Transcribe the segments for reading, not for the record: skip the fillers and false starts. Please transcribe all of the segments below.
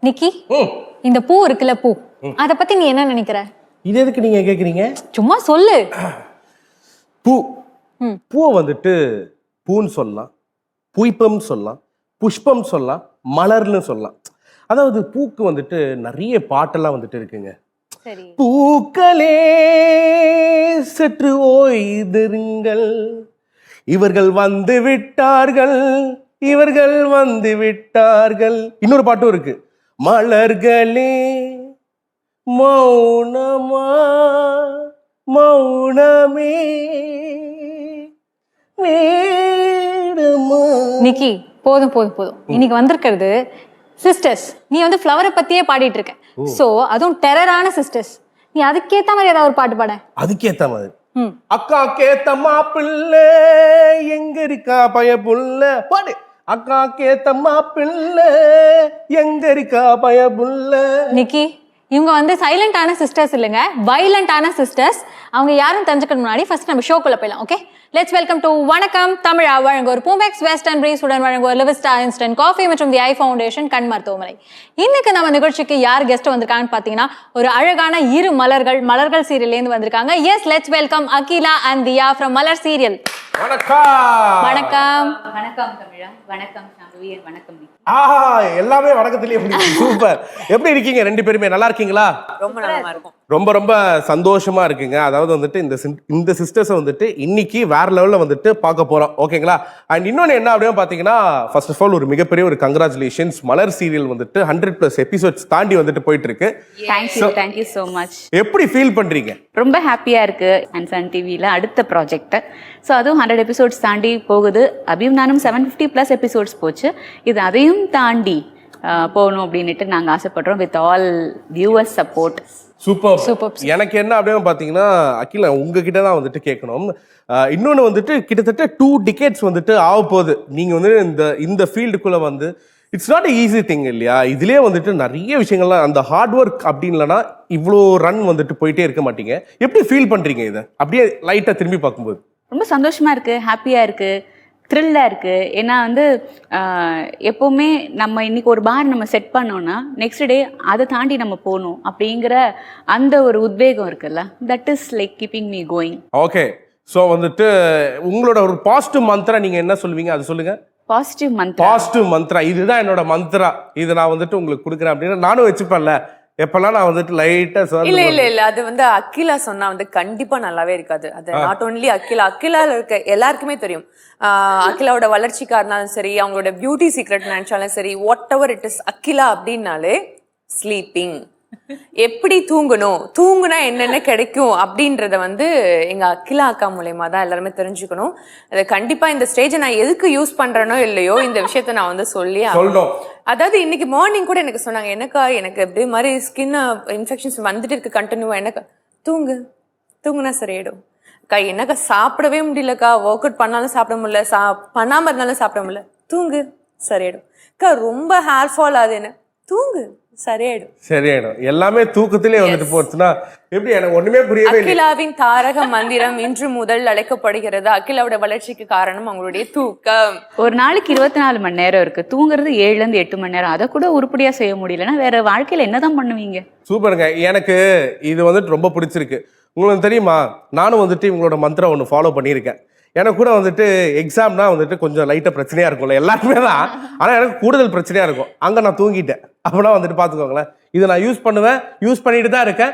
நிக்கி, இந்த பூ இருக்குல்ல, பூ அத பத்தி நீ என்ன நினைக்கிற? இது எதுக்கு நீங்க கேக்குறீங்க? சும்மா சொல்லு. பூ பூவை வந்துட்டு பூன்னு சொல்லலாம், புஷ்பம் சொல்லலாம், புஷ்பம் சொல்லலாம், மலர்னு சொல்லலாம். அதாவது பூக்கு வந்துட்டு நிறைய பாட்டெல்லாம் வந்துட்டு இருக்குங்க. சரி. பூக்களே சற்று ஓய்திருங்கள், இவர்கள் வந்து விட்டார்கள், இவர்கள் வந்து விட்டார்கள். இன்னொரு பாட்டும் இருக்கு, மலர்களே மௌனமா மௌனமே வேடுமா. நிக்கி, போதும் போதும் போதும். இன்னைக்கு வந்திருக்கிறது சிஸ்டர்ஸ். நீ வந்து ஃப்ளவரை பத்தியே பாடிட்டு இருக்க. சோ அதுவும் டெரரான சிஸ்டர்ஸ். நீ அதுக்கேத்த மாதிரி ஏதாவது ஒரு பாட்டு பாட. அதுக்கேத்த மாதிரி அக்கா கேத்த மாப்பிள்ளை எங்க இருக்கா பயபுள்ள பாடு. அக்கா கேத்த மாப்பிள்ளை எங்க இருக்கா பயபுள்ள. நிக்கி, இவங்க வந்து சைலண்டான சிஸ்டர்ஸ் இல்லைங்க, வைலண்டான சிஸ்டர்ஸ். அவங்க யாரும் தெரிஞ்சுக்க முன்னாடி ஃபர்ஸ்ட் நம்ம ஷோக்குள்ள போயிடலாம். ஓகே, லெட்ஸ் வெல்கம் டு வணக்கம் தமிழா வழங்குவோர் பூமெக்ஸ் வெஸ்டர்ன் பிரீஸ் உடன் வழங்குவோர் லிவிஸ்டா இன்ஸ்டன்ட் காஃபி மற்றும் தி ஐ ஃபவுண்டேஷன் கண் மருத்துவமனை. இன்னைக்கு நம்ம நிகழ்ச்சிக்கு யார் கெஸ்ட் வந்திருக்காங்கன்னு பாத்தீங்கன்னா, ஒரு அழகான இரு மலர்கள் சீரியல்லேருந்து வந்திருக்காங்க. Yes, let's welcome Akila and Diya from Malar serial. வணக்கம். வணக்கம். வணக்கம் தமிழா. வணக்கம் சாம்பவி. வணக்கம். ஆஹா, எல்லாமே வணக்கத்திலேயே சூப்பர். எப்படி இருக்கீங்க ரெண்டு பேருமே? நல்லா இருக்கீங்களா? ரொம்ப நல்லா இருக்கும். ரொம்ப ரொம்ப சந்தோஷமா இருக்குங்க. அதாவது வந்துட்டு இந்த சிஸ்டர்ஸை வந்துட்டு இன்னைக்கு வேற லெவல்ல வந்துட்டு பார்க்க போறோம். ஓகேங்களா? அண்ட் இன்னொன்னு என்ன அப்படின்னு பாத்தீங்கன்னா, ஃபர்ஸ்ட் ஆஃப் ஆல் ஒரு மிகப்பெரிய ஒரு கங்க்ராச்சுலேஷன்ஸ். மலர் சீரியல் வந்துட்டு 100+ எபிசோட்ஸ் தாண்டி வந்துட்டு போயிட்டு இருக்கு. Thank you so much. எப்படி ஃபீல் பண்றீங்க? ரொம்ப ஹாப்பியா இருக்கு. அண்ட் சன் டிவில அடுத்த ப்ராஜெக்ட். ஸோ அதுவும் 100 எபிசோட்ஸ் தாண்டி போகுது. அபியும் நானும் 750+ எபிசோட்ஸ் போச்சு. இது அதையும் தாண்டி போகணும் அப்படின்னுட்டு நாங்கள் ஆசைப்படுறோம். With all viewers support. Super. எனக்கு என்ன அப்படின்னு பாத்தீங்கன்னா, அகிலா உங்ககிட்ட தான் வந்துட்டு கேட்கணும். இன்னொன்று வந்துட்டு கிட்டத்தட்ட 2 decades வந்துட்டு ஆக போகுது. நீங்க வந்து இந்த ஃபீல்டுக்குள்ள வந்து இட்ஸ் நாட் ஈஸி திங் இல்லையா? இதுலயே வந்துட்டு நிறைய விஷயங்கள்லாம், அந்த ஹார்ட் ஒர்க் அப்படின்னு இல்லைன்னா இவ்வளோ ரன் வந்துட்டு போயிட்டே இருக்க மாட்டீங்க. எப்படி ஃபீல் பண்றீங்க இதை அப்படியே லைட்டா திரும்பி பார்க்கும்போது? ரொம்ப சந்தோஷமா இருக்கு, ஹாப்பியா இருக்கு, த்ரில்லாக இருக்குது. ஏன்னா வந்து எப்போவுமே நம்ம இன்னைக்கு ஒரு பார் நம்ம செட் பண்ணோன்னா நெக்ஸ்ட் டே அதை தாண்டி நம்ம போகணும் அப்படிங்கிற அந்த ஒரு உத்வேகம் இருக்குல்ல, that is like keeping me going. Okay, so வந்துட்டு உங்களோட ஒரு பாசிட்டிவ் மந்த்ரா நீங்கள் என்ன சொல்லுவீங்க, அது சொல்லுங்க. பாசிட்டிவ் மந்த்ரா இதுதான் என்னோட மந்த்ரா, இது நான் வந்துட்டு உங்களுக்கு கொடுக்குறேன் அப்படின்னு நானும் வச்சுப்பேன்ல. எப்பெல்லாம் நான் வந்துட்டு லைட்டா இல்ல அது வந்து அகிலா சொன்னா வந்து கண்டிப்பா நல்லாவே இருக்காது. அது நாட் ஓன்லி அகிலா இருக்க எல்லாருக்குமே தெரியும். அகிலாவோட வளர்ச்சிக்கா இருந்தாலும் சரி, அவங்களோட பியூட்டி சீக்ரெட் நினைச்சாலும் சரி, what ever it is, Akila அப்படின்னாலே ஸ்லீப்பிங், எப்படி தூங்குனா என்னென்ன கிடைக்கும் அப்படின்றத வந்து எங்க அகிலா அக்கா மூலயமா தான் எல்லாருமே தெரிஞ்சுக்கணும். அது கண்டிப்பா இந்த ஸ்டேஜை நான் எதுக்கு யூஸ் பண்றேனோ இல்லையோ, இந்த விஷயத்த நான் வந்து சொல்லணும். அதாவது இன்னைக்கு மார்னிங் கூட எனக்கு சொன்னாங்க, எனக்கு எப்படி மாதிரி ஸ்கின் இன்ஃபெக்ஷன்ஸ் வந்துட்டு இருக்கு கண்டினியூவா, எனக்கு தூங்குனா சரியாயிடும் அக்கா, என்னக்கா சாப்பிடவே முடியலக்கா, ஒர்க் அவுட் பண்ணாலும் சாப்பிட முடியல, பண்ணாம இருந்தாலும் சாப்பிட முடியல, தூங்கு சரியாயிடும் அக்கா, ரொம்ப ஹேர் ஃபால் ஆகுது, என்ன தூங்கு சரியாயிடும். எல்லாமே தூக்கத்திலே வந்துட்டு போச்சுன்னா எப்படி? எனக்கு ஒண்ணுமே புரியவே இல்லை. அகிலாவின் தாரக மந்திரம் இன்று முதல் அழைக்கப்படுகிறது. அகிலாவோட வளர்ச்சிக்கு காரணம் அவங்களுடைய தூக்கம். ஒரு நாளைக்கு 24 மணி நேரம் இருக்கு. தூங்குறது 7 to 8 மணி நேரம். அதை கூட உருப்படியா செய்ய முடியலன்னா வேற வாழ்க்கையில என்னதான் பண்ணுவீங்க? சூப்பருங்க. எனக்கு இது வந்துட்டு ரொம்ப பிடிச்சிருக்கு. உங்களுக்கு தெரியுமா, நானும் வந்துட்டு இவங்களோட மந்திரம் ஒன்று ஃபாலோ பண்ணியிருக்கேன். எனக்கு கூட வந்துட்டு எக்ஸாம்னா வந்துட்டு கொஞ்சம் லைட்டாக பிரச்சனையாக இருக்கும்ல, எல்லாருமே தான். ஆனால் எனக்கு கூடுதல் பிரச்சனையாக இருக்கும். அங்கே நான் தூங்கிட்டேன் அப்படின்னா வந்துட்டு பார்த்துக்கோங்களேன். இதை நான் யூஸ் பண்ணிட்டு தான் இருக்கேன்.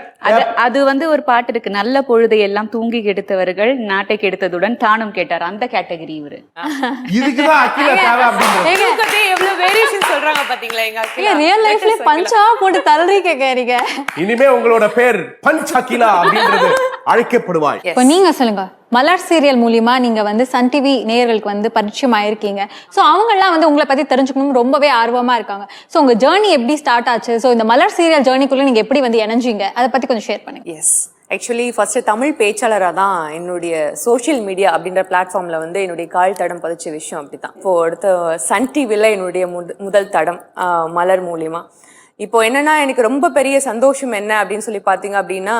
அது வந்து ஒரு பாட்டு இருக்கு, நல்ல பொழுதை எல்லாம் தூங்கி கெடுத்தவர்கள் நாட்டை கெடுத்ததுடன் தானும் கேட்டார். அந்த கேட்டகரி இவரு. இதுக்குதான் அகிலா தேவை அப்படின்றது. எவ்வளவு வேரியேஷன் சொல்றாங்க பாத்தீங்களா எங்க அகிலா? ரியல் லைஃப்ல பஞ்சா போட்டு தள்ளுறீங்க கேறீங்க. இனிமே உங்களோட பேர் பஞ்ச் அகிலா அப்படின்றது அழைக்கப்படுவாய். இப்போ நீங்க சொல்லுங்க, மலர் சீரியல் மூலியமா நீங்க வந்து சன் டிவி நேயர்களுக்கு வந்து பரிச்சயம் ஆயிருக்கீங்க. ஸோ அவங்கெல்லாம் வந்து உங்களை பத்தி தெரிஞ்சுக்கணும் ரொம்பவே ஆர்வமா இருக்காங்க. ஸோ உங்க ஜேர்னி எப்படி ஸ்டார்ட் ஆச்சு? ஸோ இந்த மலர் சீரியல் ஜேர்னிக்குள்ள நீங்க எப்படி வந்து இணைஞ்சீங்க, அதை பத்தி கொஞ்சம் ஷேர் பண்ணுங்க. எஸ், ஆக்சுவலி ஃபர்ஸ்ட் தமிழ் பேச்சாளராக தான் என்னுடைய சோஷியல் மீடியா அப்படின்ற பிளாட்ஃபார்ம்ல வந்து என்னுடைய கால் தடம் பதிச்ச விஷயம் அப்படிதான். இப்போ அடுத்த சன் டிவில என்னுடைய முதல் தடம் மலர் மூலியமா. இப்போ என்னன்னா, எனக்கு ரொம்ப பெரிய சந்தோஷம் என்ன அப்படின்னு சொல்லி பார்த்தீங்க அப்படின்னா,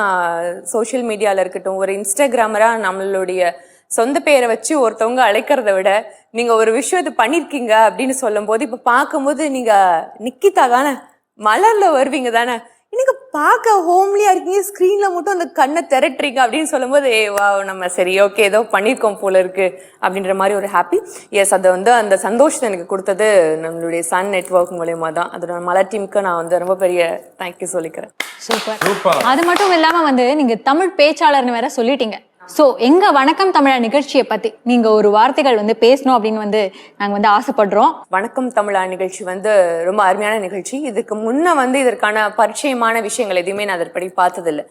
சோஷியல் மீடியாவில் இருக்கட்டும், ஒரு இன்ஸ்டாகிராமராக நம்மளுடைய சொந்த பேரை வச்சு ஒருத்தவங்க அழைக்கிறத விட நீங்கள் ஒரு விஷயம் இது பண்ணியிருக்கீங்க அப்படின்னு சொல்லும் போது, இப்போ பார்க்கும்போது நீங்கள் நிக்கிதா தானே மலர்ல வருவீங்க தானே, எனக்கு பார்க்க ஹோம்லியா இருக்கீங்க, ஸ்க்ரீன்ல மட்டும் அந்த கண்ணை திரட்டுறீங்க அப்படின்னு சொல்லும்போது வா நம்ம சரி ஓகே ஏதோ பண்ணியிருக்கோம் போல இருக்கு அப்படின்ற மாதிரி ஒரு ஹாப்பி. எஸ், அதை வந்து அந்த சந்தோஷத்தை எனக்கு கொடுத்தது நம்மளுடைய சன் நெட்வொர்க் மூலயமா தான். அதோட மலர் டீமுக்கு நான் வந்து ரொம்ப பெரிய தேங்க்யூ சொல்லிக்கிறேன். சூப்பர். அது மட்டும் இல்லாம வந்து நீங்க தமிழ் பேச்சாளர்னு வேற சொல்லிட்டீங்க. சோ எங்க வணக்கம் தமிழா நிகழ்ச்சியை பத்தி நீங்க ஒரு வார்த்தைகள் வந்து பேசணும் அப்படின்னு வந்து நாங்க வந்து ஆசைப்படுறோம். வணக்கம் தமிழா நிகழ்ச்சி வந்து ரொம்ப அருமையான நிகழ்ச்சி. இதுக்கு முன்ன வந்து இதற்கான பரிச்சயமான விஷயங்கள் எதுவுமே நான் அதற்படி பார்த்ததில்லை.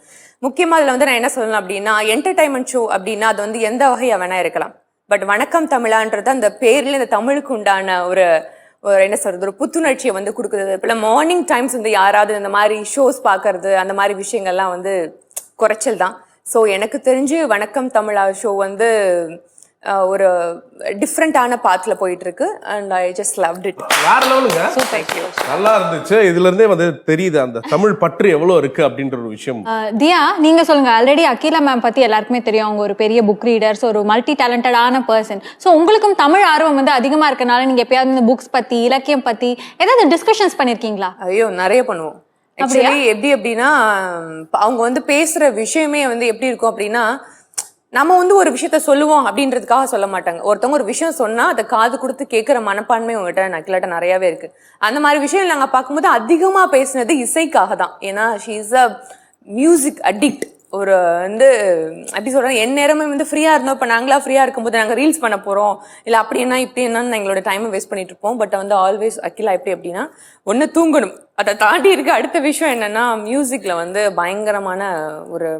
முக்கியமா அதுல வந்து நான் என்ன சொல்லணும் அப்படின்னா, என்டர்டைன்மெண்ட் ஷோ அப்படின்னா அது வந்து எந்த வகையா வேணா இருக்கலாம். பட் வணக்கம் தமிழான்றது அந்த பேர்ல இந்த தமிழுக்கு உண்டான ஒரு என்ன சொல்றது, ஒரு புத்துணர்ச்சியை வந்து கொடுக்குறது. இப்ப மார்னிங் டைம்ஸ் வந்து யாராவது இந்த மாதிரி ஷோஸ் பாக்குறது அந்த மாதிரி விஷயங்கள்லாம் வந்து குறைச்சல் தான். ஸோ எனக்கு தெரிஞ்சு வணக்கம் தமிழா ஷோ வந்து ஒரு டிஃப்ரெண்டான பாத்துல போயிட்டு இருக்கு. And I just loved it. வேற லெவலுங்க. நல்லா இருந்துச்சு. இதுல இருந்தே வந்து தெரியுது அந்த தமிழ் பற்று எவ்வளவு இருக்கு அப்படின்ற ஒரு விஷயம். தியா, நீங்க சொல்லுங்க. ஆல்ரெடி அகிலா மேம் பத்தி எல்லாருக்குமே தெரியும். அவங்க ஒரு பெரிய புக் ரீடர்ஸ், ஒரு மல்டி டேலண்டடான பர்சன். ஸோ உங்களுக்கும் தமிழ் ஆர்வம் வந்து அதிகமா இருக்கனால நீங்க எப்பயாவது இந்த புக்ஸ் பத்தி, இலக்கியம் பத்தி ஏதாவது டிஸ்கஷன்ஸ் பண்ணிருக்கீங்களா? ஐயோ, நிறைய பண்ணுவோம். ஆக்சுவலி எப்படி அப்படின்னா, அவங்க வந்து பேசுற விஷயமே வந்து எப்படி இருக்கும் அப்படின்னா, நம்ம வந்து ஒரு விஷயத்த சொல்லுவோம் அப்படின்றதுக்காக சொல்ல மாட்டாங்க. ஒருத்தவங்க ஒரு விஷயம் சொன்னா அதை காது கொடுத்து கேட்கிற மனப்பான்மை உங்ககிட்ட நக்கிலாட்ட நிறையவே இருக்கு. அந்த மாதிரி விஷயம் நாங்க பார்க்கும்போது அதிகமா பேசினது இசைக்காக தான். ஏன்னா she is a music addict. ஒரு வந்து எப்படி சொல்றேன், என் நேரமே வந்து ஃப்ரீயா இருந்தோம். இப்போ நாங்களா ஃப்ரீயா இருக்கும்போது நாங்கள் ரீல்ஸ் பண்ண போறோம், இல்லை அப்படி என்ன இப்படி என்னன்னு எங்களோட டைமை வேஸ்ட் பண்ணிட்டு இருப்போம். பட் வந்து ஆல்வேஸ் அகிலா எப்படி அப்படின்னா, ஒன்று தூங்கணும், அதை தாண்டி இருக்க அடுத்த விஷயம் என்னன்னா மியூசிக்ல வந்து பயங்கரமான ஒரு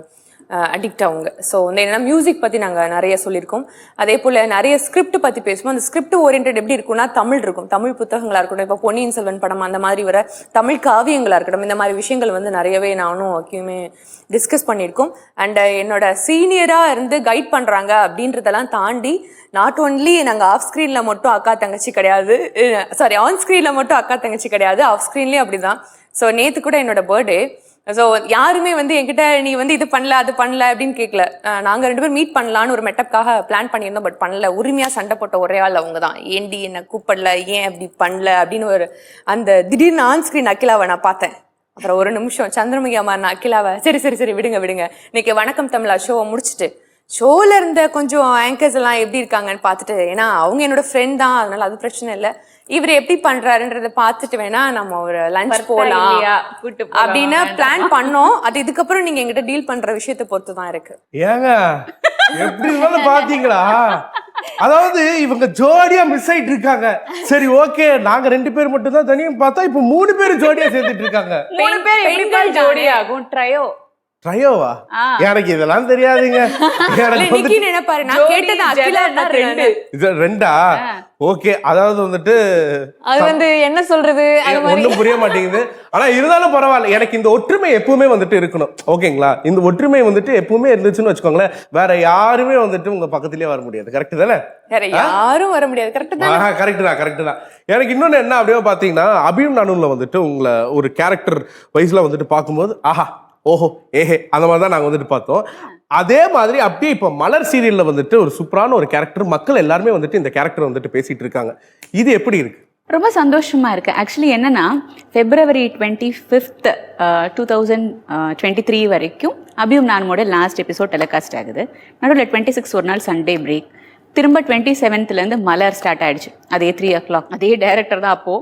அடிக்ட் அவங்க. ஸோ வந்து என்னன்னா மியூசிக் பற்றி நாங்கள் நிறைய சொல்லியிருக்கோம். அதே போல் நிறைய ஸ்கிரிப்ட் பற்றி பேசுவோம். அந்த ஸ்கிரிப்ட் ஓரியன்ட் எப்படி இருக்கும்னா தமிழ் இருக்கும், தமிழ் புத்தகங்களாக இருக்கட்டும், இப்போ பொன்னியின் செல்வன் படம் அந்த மாதிரி வர தமிழ் காவியங்களாக இருக்கட்டும், இந்த மாதிரி விஷயங்கள் வந்து நிறையவே நானும் அக்கியுமே டிஸ்கஸ் பண்ணியிருக்கோம். அண்ட் என்னோட சீனியராக இருந்து கைட் பண்ணுறாங்க அப்படின்றதெல்லாம் தாண்டி நாட் ஒன்லி நாங்கள் ஆஃப் ஸ்க்ரீனில் மட்டும் அக்கா தங்கச்சி கிடையாது, சாரி ஆன் ஸ்க்ரீனில் மட்டும் அக்கா தங்கச்சி கிடையாது, ஆஃப் ஸ்க்ரீன்லேயும் அப்படி தான். ஸோ நேற்று கூட என்னோட பர்த்டே. ஸோ யாருமே வந்து என்கிட்ட நீ வந்து இது பண்ணல அது பண்ணல அப்படின்னு கேட்கல. நாங்கள் 2 பேரும் மீட் பண்ணலான்னு ஒரு மெட்டப்காக பிளான் பண்ணியிருந்தோம். பட் பண்ணல. உரிமையாக சண்டை போட்ட ஒரே ஆள் அவங்க தான். ஏண்டி என்ன கூப்பிடல, ஏன் அப்படி பண்ணல அப்படின்னு ஒரு அந்த திடீர்னு ஆன் ஸ்க்ரீன் அகிலாவை நான் பார்த்தேன். அப்புறம் ஒரு நிமிஷம் சந்திரமுகி அம்மா நான் அகிலாவை சரி சரி சரி விடுங்க விடுங்க, இன்னைக்கு வணக்கம் தமிழா ஷோவை முடிச்சுட்டு ஷோல இருந்த கொஞ்சம் ஆங்கர்ஸ் எல்லாம் எப்படி இருக்காங்கன்னு பார்த்துட்டு, ஏன்னா அவங்க என்னோட ஃப்ரெண்ட் தான், அதனால அது பிரச்சனை இல்லை, இவர் எப்படி பண்றாருன்றத பார்த்துட்டு வேணா நம்ம ஒரு லஞ்ச் போலாம் அப்படின்னு பிளான் பண்ணோம். அது இதுக்கப்புறம் நீங்க எங்கிட்ட டீல் பண்ற விஷயத்தை பொறுத்து தான் இருக்கு. ஏங்க எப்படி இருந்தாலும் பாத்தீங்களா, அதாவது இவங்க ஜோடியா மிஸ் ஆயிட்டு இருக்காங்க. சரி ஓகே, நாங்க 2 பேர் மட்டும் தான் தனியும் பார்த்தா இப்ப 3 பேரும் ஜோடியா சேர்ந்துட்டு இருக்காங்க. 3 பேர் எப்படி ஜோடி ஆகும்? ட்ரையோவா? எனக்கு இதெல்லாம் தெரியாதுங்க. எனக்கு நினைப்பாரு நான் கேட்டது அகிலா 2. இது 2ஆ? ஓகே, அதாவது வந்துட்டு அது வந்து என்ன சொல்றது, ஒண்ணும் புரிய மாட்டேங்குது. ஆனா இருந்தாலும் பரவாயில்ல, எனக்கு இந்த ஒற்றுமை எப்பவுமே வந்துட்டு இருக்கணும். ஓகேங்களா? இந்த ஒற்றுமை வந்துட்டு எப்பவுமே இருந்துச்சுன்னு வச்சுக்கோங்களேன், வேற யாருமே வந்துட்டு உங்க பக்கத்துலயே வர முடியாது. கரெக்ட் தானே? வேற யாரும் வர முடியாது. கரெக்ட் தான். கரெக்ட் தான். எனக்கு இன்னொன்னு என்ன அப்படியே பாத்தீங்கன்னா, அபியும் நானும்ல வந்துட்டு உங்களை ஒரு கேரக்டர் வைஸ்ல வந்துட்டு பார்க்கும்போது ஆஹா ஓஹோ ஏஹே அந்த மாதிரி தான் நாங்கள் வந்துட்டு பார்த்தோம். அதே மாதிரி அப்படியே இப்போ மலர் சீரியல்ல வந்துட்டு ஒரு சூப்பரான ஒரு கேரக்டர், மக்கள் எல்லாருமே வந்துட்டு இந்த கேரக்டர் வந்துட்டு பேசிட்டு இருக்காங்க. இது எப்படி இருக்கு? ரொம்ப சந்தோஷமா இருக்கு. ஆக்சுவலி என்னன்னா, February 25th 2023 வரைக்கும் அபியும் நானுமோட லாஸ்ட் எபிசோட் டெலிகாஸ்ட் ஆகுது. நடுவில் 26 ஒரு நாள் சண்டே பிரேக். திரும்ப 27th மலர் ஸ்டார்ட் ஆயிடுச்சு. அதே 3 o'clock. அதே டைரக்டர் தான் அப்போ,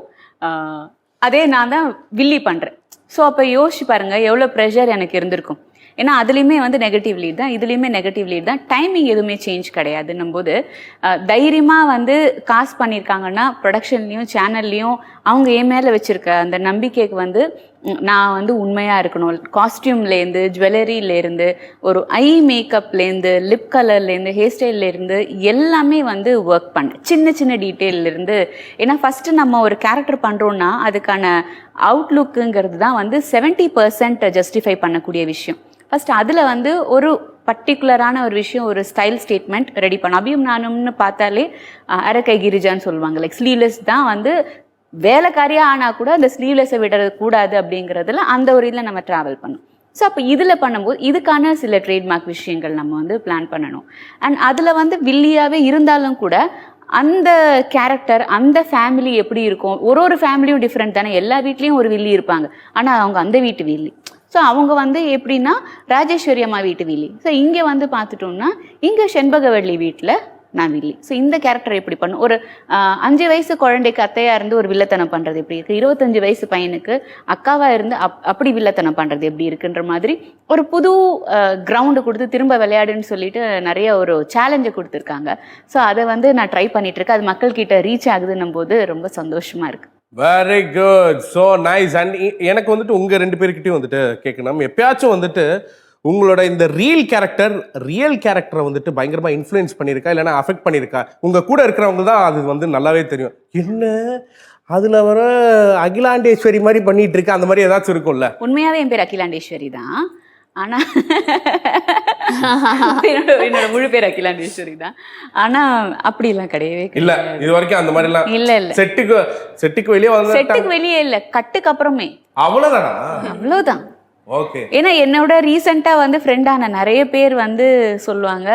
அதே நான் தான் வில்லி பண்றேன். ஸோ அப்போ யோசிச்சு பாருங்க எவ்வளோ ப்ரெஷர் எனக்கு இருந்திருக்கும். ஏன்னா அதுலேயுமே வந்து நெகட்டிவ் லீட் தான், இதுலேயுமே நெகட்டிவ் லீட் தான். டைமிங் எதுவுமே சேஞ்ச் கிடையாதுன்னும் போது தைரியமாக வந்து காசு பண்ணியிருக்காங்கன்னா ப்ரொடக்ஷன்லேயும் சேனல்லையும் அவங்க என் மேலே வச்சுருக்க அந்த நம்பிக்கைக்கு வந்து நான் வந்து உண்மையாக இருக்கணும். காஸ்டியூம்லேருந்து, ஜுவல்லரியிலேருந்து, ஒரு ஐ மேக்கப்லேருந்து, லிப் கலர்லேருந்து, ஹேர் ஸ்டைல்லேருந்து எல்லாமே வந்து ஒர்க் பண்ணேன். சின்ன சின்ன டீட்டெயிலேருந்து. ஏன்னா ஃபஸ்ட்டு நம்ம ஒரு கேரக்டர் பண்ணுறோன்னா அதுக்கான அவுட்லுக்குங்கிறது தான் வந்து 70% ஜஸ்டிஃபை பண்ணக்கூடிய விஷயம். ஃபர்ஸ்ட் அதில் வந்து ஒரு பர்டிகுலரான ஒரு விஷயம், ஒரு ஸ்டைல் ஸ்டேட்மெண்ட் ரெடி பண்ண. அபியும் நானும்னு பார்த்தாலே அரக்கை கிரிஜான்னு சொல்லுவாங்க. லைக் ஸ்லீவ்லெஸ் தான் வந்து வேலைக்காரியாக ஆனால் கூட அந்த ஸ்லீவ்லெஸ்ஸை விடுறது கூடாது அப்படிங்கிறதுல அந்த ஒரு இதில் நம்ம ட்ராவல் பண்ணோம். ஸோ அப்போ இதில் பண்ணும்போது இதுக்கான சில ட்ரேட்மார்க் விஷயங்கள் நம்ம வந்து பிளான் பண்ணணும். அண்ட் அதில் வந்து வில்லியாகவே இருந்தாலும் கூட அந்த கேரக்டர் அந்த ஃபேமிலி எப்படி இருக்கும், ஒரு ஃபேமிலியும் டிஃப்ரெண்ட் தானே. எல்லா வீட்லேயும் ஒரு வில்லி இருப்பாங்க, ஆனால் அவங்க அந்த வீட்டு வில்லி. ஸோ அவங்க வந்து எப்படின்னா ராஜேஸ்வரி அம்மா வீட்டு வில்லி. ஸோ இங்கே வந்து பார்த்துட்டோம்னா இங்கே செண்பகவள்ளி வீட்டில் நான் வில்லி. ஸோ இந்த கேரக்டர் எப்படி பண்ணும், ஒரு 5 வயசு குழந்தைக்கு அத்தையாக இருந்து ஒரு வில்லத்தனம் பண்ணுறது எப்படி இருக்குது, 25 வயசு பையனுக்கு அக்காவாக இருந்து அப்படி வில்லத்தனம் பண்ணுறது எப்படி இருக்குன்ற மாதிரி ஒரு புது கிரவுண்டு கொடுத்து திரும்ப விளையாடுன்னு சொல்லிட்டு நிறைய ஒரு சேலஞ்சை கொடுத்துருக்காங்க. ஸோ அதை வந்து நான் ட்ரை பண்ணிட்டு இருக்கேன். அது மக்கள்கிட்ட ரீச் ஆகுதுன்னும் போது ரொம்ப சந்தோஷமாக இருக்குது. Very good, so nice. And எனக்கு வந்துட்டு உங்கள் 2 பேர்கிட்டையும் வந்துட்டு கேட்கணும், எப்பயாச்சும் வந்துட்டு உங்களோட இந்த ரியல் கேரக்டரை வந்துட்டு பயங்கரமா இன்ஃப்ளூயன்ஸ் பண்ணியிருக்கா இல்லைன்னா அஃபெக்ட் பண்ணியிருக்கா? உங்க கூட இருக்கிறவங்க தான் அது வந்து நல்லாவே தெரியும், என்ன அதுல வர அகிலாண்டேஸ்வரி மாதிரி பண்ணிட்டு இருக்கா, அந்த மாதிரி ஏதாச்சும் இருக்கும்ல? உண்மையாவே என் பேர் அகிலாண்டேஸ்வரி தான், ஆனா என்னோட முழு பேர் அகிலாண்டேஸ்வரி தான். ஆனா அப்படிலாம் கிடையவே இல்ல, இது வரைக்கும் அந்த மாதிரி எல்லாம் இல்ல. செட்டுக்கு வெளியே வந்து செட்டுக்கு வெளியே இல்ல, கட்டுக்கு அப்புறமே. அவ்வளவுதான். ஓகே. ஏன்னா என்னோட ரீசெண்டா வந்து ஃப்ரெண்டான நிறைய பேர் வந்து சொல்லுவாங்க,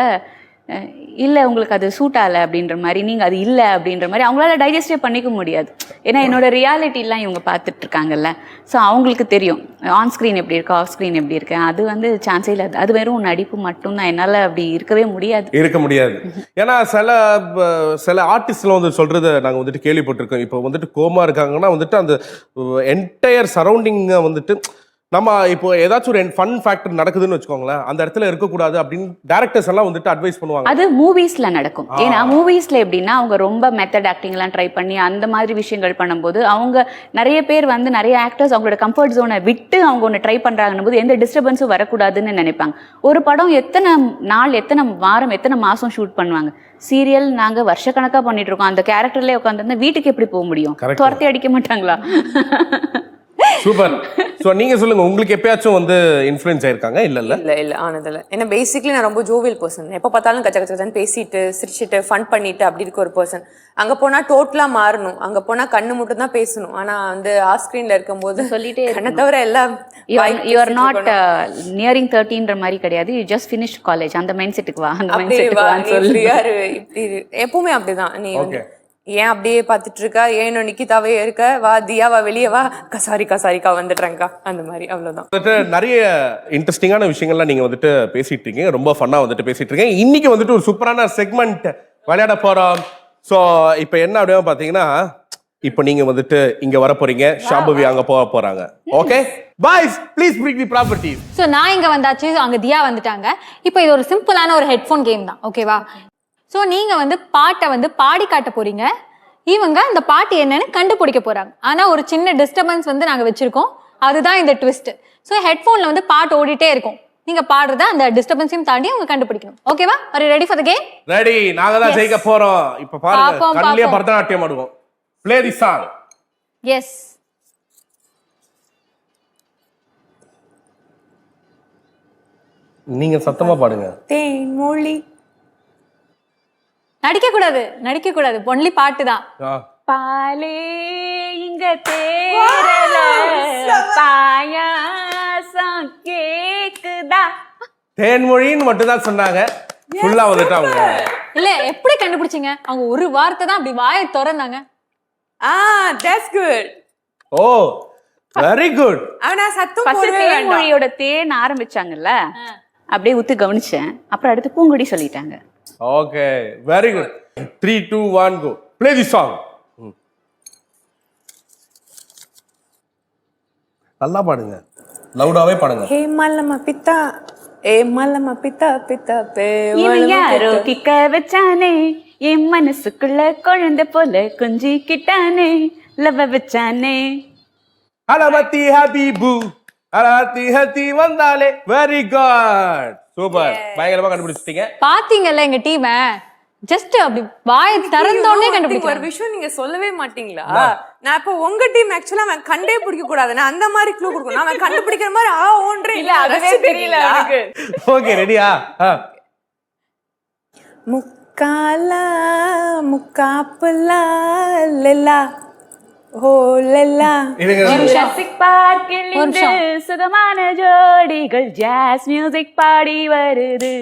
இல்லை உங்களுக்கு அது சூட் ஆகலை அப்படின்ற மாதிரி, நீங்கள் அது இல்லை அப்படின்ற மாதிரி அவங்களால டைஜஸ்டே பண்ணிக்க முடியாது. ஏன்னா என்னோட ரியாலிட்டிலாம் இவங்க பார்த்துட்டு இருக்காங்கல்ல. ஸோ அவங்களுக்கு தெரியும் ஆன் ஸ்க்ரீன் எப்படி இருக்கு, ஆஃப் ஸ்க்ரீன் எப்படி இருக்கு. அது வந்து சான்ஸே இல்லை, அது வெறும் நடிப்பு மட்டும்தான். என்னால் அப்படி இருக்க முடியாது. ஏன்னா சில ஆர்டிஸ்ட்லாம் வந்து சொல்றதை நாங்கள் வந்துட்டு கேள்விப்பட்டிருக்கோம். இப்போ வந்துட்டு கோமா இருக்காங்கன்னா வந்துட்டு அந்த என்டையர் சரௌண்டிங்கை வந்துட்டு நம்ம இப்போ ஏதாச்சும் ஒரு ஃபன் ஃபேக்டர் நடக்குதுன்னு வச்சுக்கோங்களேன், அந்த இடத்துல இருக்கக்கூடாது அப்படின்னு டைரக்டர்ஸ் எல்லாம் வந்துட்டு அட்வைஸ் பண்ணுவாங்க. அது மூவிஸ்ல நடக்கும். ஏன்னா மூவிஸ்ல எப்படின்னா அவங்க ரொம்ப மெத்தட் ஆக்டிங் எல்லாம் ட்ரை பண்ணி அந்த மாதிரி விஷயங்கள் பண்ணும்போது அவங்க நிறைய பேர் வந்து நிறைய ஆக்டர்ஸ் அவங்களோட கம்ஃபர்ட் ஜோனை விட்டு அவங்க ஒன்று ட்ரை பண்றாங்கன்னும் போது எந்த டிஸ்டர்பன்ஸும் வரக்கூடாதுன்னு நினைப்பாங்க. ஒரு படம் எத்தனை நாள், எத்தனை வாரம், எத்தனை மாசம் ஷூட் பண்ணுவாங்க. சீரியல் நாங்க வருஷக்கணக்கா பண்ணிட்டு இருக்கோம். அந்த கேரக்டர்லயே உட்காந்துருந்தா வீட்டுக்கு எப்படி போக முடியும்? துரத்தி அடிக்க மாட்டாங்களா? சூப்பர். சோ நீங்க சொல்லுங்க, உங்களுக்கு எப்பயாச்சும் வந்து இன்ஃப்ளூயன்ஸ் ஆயிருக்காங்க? இல்ல ஆனதில்ல. ஏன்னா பேசிக்லி நான் ரொம்ப ஜோவியல் பர்சன். எப்ப பார்த்தாலும் கச்சன்னு பேசிட்டு சிரிச்சிட்டு ஃபன் பண்ணிட்டு அப்படி இருக்க ஒரு பர்சன். அங்க போனா டோட்டலா மாறணும். அங்க போனா கண்ணு மட்டும் தான் பேசணும். ஆனா வந்து ஆஃப் ஸ்கிரீன்ல இருக்கும்போது சொல்லிட்டே கண்ணை தவிர எல்லாம் யூ ஆர் நாட் நியரிங் 30ன்ற மாதிரி கிடையாது. You just finish college. அந்த மைண்ட் செட்டுக்கு வா, அந்த மைண்ட் செட்டுக்கு வான்னு சொல்லி எப்பவுமே அப்படிதான். நீ ஏன் அப்படியே பார்த்துட்டு இருக்கா, ஏன் நிக்கிதாவே இருக்க, வா தியா வா வெளியே வா, கசாரிக்கா வந்துடுறேங்க்கா, அந்த மாதிரி. அவ்வளவுதான். நிறைய இன்ட்ரெஸ்டிங்கான விஷயங்கள்லாம் நீங்க வந்துட்டு பேசிட்டு இருக்கீங்க, ரொம்ப ஃபன்னா வந்துட்டு பேசிட்டு இருக்கீங்க. இன்னைக்கு வந்துட்டு ஒரு சூப்பரான செக்மெண்ட் விளையாட போறோம். ஸோ இப்போ என்ன அப்படியே பார்த்தீங்கன்னா, இப்போ நீங்க வந்துட்டு இங்க வர போறீங்க, ஷாம்பவி அங்க போக போறாங்க. Okay boys, please bring the properties. So நான் இங்க வந்தாச்சு, அங்க தியா வந்துட்டாங்க. இப்போ இது ஒரு சிம்பிளான ஒரு ஹெட்ஃபோன் கேம் தான், ஓகேவா? ஸோ நீங்க வந்து பாட்டை வந்து பாடி காட்ட போறீங்க, இவங்க இந்த பாட்டு என்னன்னு கண்டுபிடிக்க போறாங்க. ஆனா ஒரு சின்ன டிஸ்டர்பன்ஸ் வந்து நாங்க வச்சிருக்கோம், அதுதான் இந்த ட்விஸ்ட். ஸோ ஹெட்ஃபோன்ல வந்து பாட்டு ஓடிட்டே இருக்கும், நீங்க பாடுறத அந்த டிஸ்டர்பன்ஸையும் தாண்டி அவங்க கண்டுபிடிக்கணும். ஓகேவா? Are you ready for the game? Ready. நாங்க தான் ஜெயிக்க போறோம். இப்போ பாருங்க, கண்ணிலே பரதநாட்டியம் ஆடுவோம். Play the song. எஸ். நீங்க சத்தமா பாடுங்க. தேன்மொழி. நடிக்க கூடாது, ஒன்லி பாட்டு தான். பாலே இங்க தேரல பாயாசம் கேக்குதா. தேன்மொழின்னு மட்டும் தான் சொன்னாங்க, ஃபுல்லா வந்துட்டு அவங்க. இல்ல, எப்படி கண்டுபிடிச்சீங்க? அவங்க ஒரு வார்த்தை தான் அப்படி வாயை திறந்தாங்க. That's good. Oh very good. ஆனா சத்தம் போடவே வேண்டாம். தேன்மொழியோட தேன் ஆரம்பிச்சாங்கல்ல, அப்படியே உத்து கவனிச்சேன். அப்புறம் அடுத்து பூங்கொடி சொல்லிட்டாங்க. Okay very good. 3 2 1 go. Play the song. நல்லா பாடுங்க, லவுடாவே பாடுங்க. ஹே மல்லம்மா பித்தா, ஏ மல்லம்மா பித்தா பித்தா பே. இவன் யாரோ கிக்க வச்சானே, என் மனசுக்குள்ள குழந்தை போல கொஞ்சிக்கிட்டானே, லவ வச்சானே. அலமத்தி ஹபீபு அலமத்தி ஹத்தி வந்தாலே. Very good, super. பயங்கரமா கண்டுபிடிச்சிட்டீங்க. பாத்தீங்கல்ல எங்க டீம், ஜஸ்ட் அப்படி வாய் திறந்தோடனே கண்டுபிடிக்க. ஒரு விஷயம் நீங்க சொல்லவே மாட்டீங்களா? நான் இப்ப உங்க டீம் ஆக்சுவலா அவன் கண்டே பிடிக்க கூடாது, நான் அந்த மாதிரி க்ளூ கொடுக்கணும். அவன் கண்டுபிடிக்கிற மாதிரி ஓன்றே இல்ல, அதுவே தெரியல எனக்கு. ஓகே ரெடியா? முக்காலா முக்காப்புலா லெல்லா ஓ லெல்லா. ஜுராசிக் பார்க்கில் இன்று சுகமான ஜோடிகள் ஜாஸ் மியூசிக் பாடி வருது.